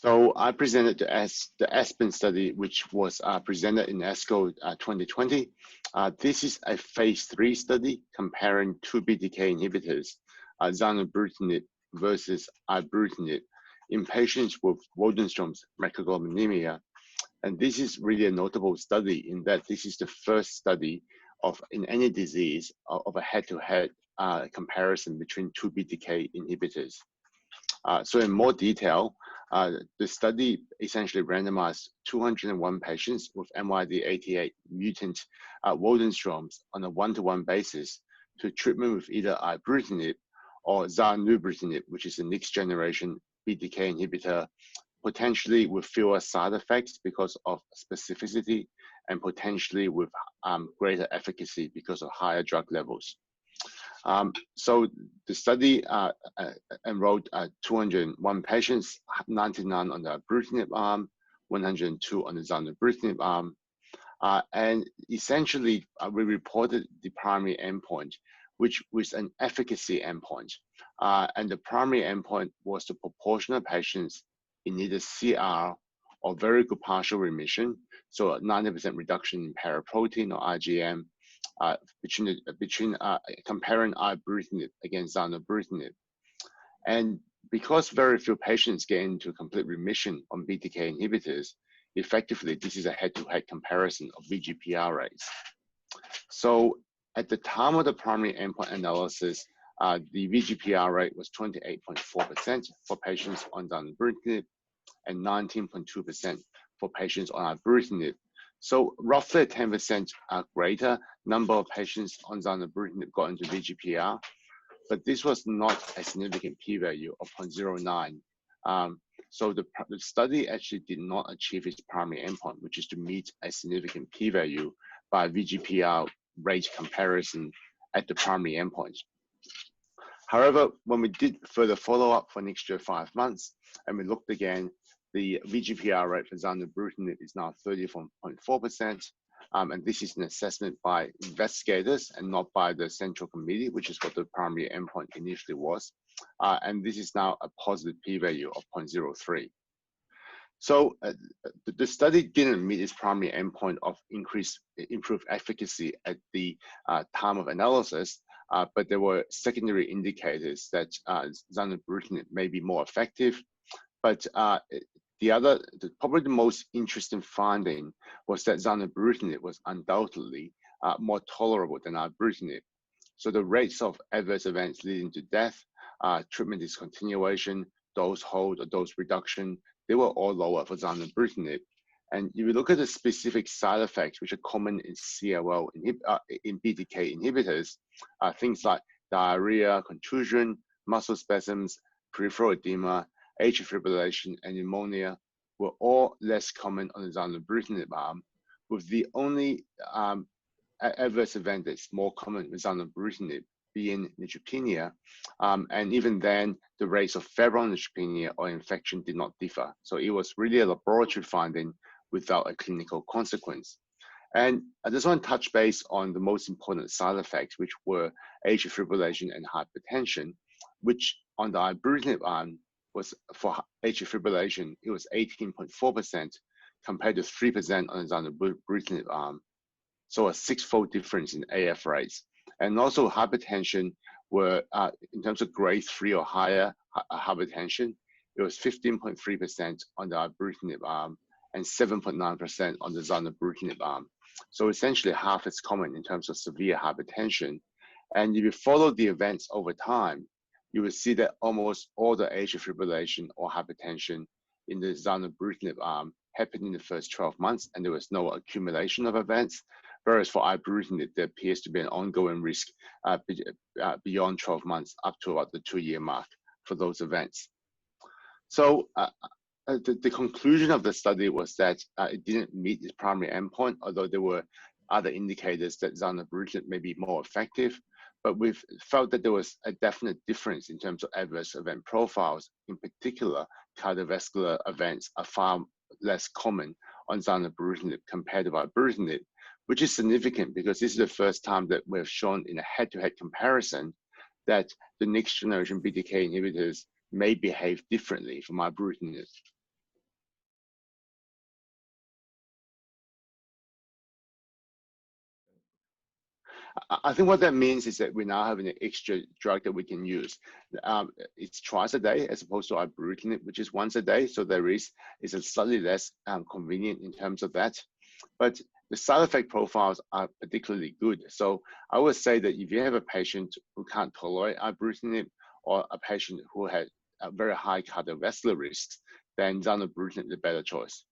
So I presented the ASPEN study, which was presented in ASCO 2020. This is a phase 3 study comparing two BTK inhibitors, zanubrutinib versus ibrutinib, in patients with Waldenstrom's macroglobulinemia. And this is really a notable study in that this is the first study in any disease of a head-to-head comparison between two BTK inhibitors. So in more detail, the study essentially randomized 201 patients with MYD88 mutant Waldenstrom's on a one-to-one basis to treatment with either ibrutinib or zanubrutinib, which is a next generation BTK inhibitor, potentially with fewer side effects because of specificity and potentially with greater efficacy because of higher drug levels. So the study enrolled 201 patients, 99 on the ibrutinib arm, 102 on the zanubrutinib arm. And essentially, we reported the primary endpoint, which was an efficacy endpoint. And the primary endpoint was the proportion of patients in either CR or very good partial remission, so a 90% reduction in paraprotein or IgM, comparing ibrutinib against zanubrutinib. And because very few patients get into complete remission on BTK inhibitors, effectively, this is a head-to-head comparison of VGPR rates. So at the time of the primary endpoint analysis, the VGPR rate was 28.4% for patients on zanubrutinib and 19.2% for patients on ibrutinib. So roughly 10% greater number of patients on zanubrutinib got into VGPR, but this was not a significant p-value of 0.09. So the study actually did not achieve its primary endpoint, which is to meet a significant p-value by VGPR rate comparison at the primary endpoint. However, when we did further follow-up for next year 5 months, and we looked again, the VGPR rate for zanubrutinib is now 34.4%, and this is an assessment by investigators and not by the central committee, which is what the primary endpoint initially was. And this is now a positive p-value of 0.03. So the study didn't meet its primary endpoint of improved efficacy at the time of analysis, but there were secondary indicators that zanubrutinib may be more effective. But probably the most interesting finding was that zanubrutinib was undoubtedly more tolerable than ibrutinib. So the rates of adverse events leading to death, treatment discontinuation, dose hold or dose reduction, they were all lower for zanubrutinib. And if you look at the specific side effects, which are common in CLL in BTK inhibitors, things like diarrhea, contusion, muscle spasms, peripheral edema, atrial fibrillation, and pneumonia were all less common on the zanubrutinib arm, with the only adverse event that's more common with zanubrutinib being neutropenia. And even then, the rates of febrile neutropenia or infection did not differ. So it was really a laboratory finding without a clinical consequence. And I just want to touch base on the most important side effects, which were atrial fibrillation and hypertension, which on the ibrutinib arm was for atrial fibrillation, it was 18.4% compared to 3% on the zanubrutinib arm. So a 6-fold difference in AF rates. And also hypertension were, in terms of grade 3 or higher hypertension, it was 15.3% on the ibrutinib arm and 7.9% on the zanubrutinib arm. So essentially half as common in terms of severe hypertension. And if you follow the events over time, you will see that almost all the atrial fibrillation or hypertension in the zanubrutinib arm happened in the first 12 months, and there was no accumulation of events. Whereas for ibrutinib, there appears to be an ongoing risk beyond 12 months up to about the 2-year mark for those events. So the conclusion of the study was that it didn't meet its primary endpoint, although there were other indicators that zanubrutinib may be more effective. But we've felt that there was a definite difference in terms of adverse event profiles. In particular, cardiovascular events are far less common on zanubrutinib compared to ibrutinib, which is significant because this is the first time that we've shown in a head-to-head comparison that the next generation BTK inhibitors may behave differently from ibrutinib. I think what that means is that we now have an extra drug that we can use. It's twice a day as opposed to ibrutinib, which is once a day. So is a slightly less convenient in terms of that. But the side effect profiles are particularly good. So I would say that if you have a patient who can't tolerate ibrutinib or a patient who has a very high cardiovascular risks, then zanubrutinib is a better choice.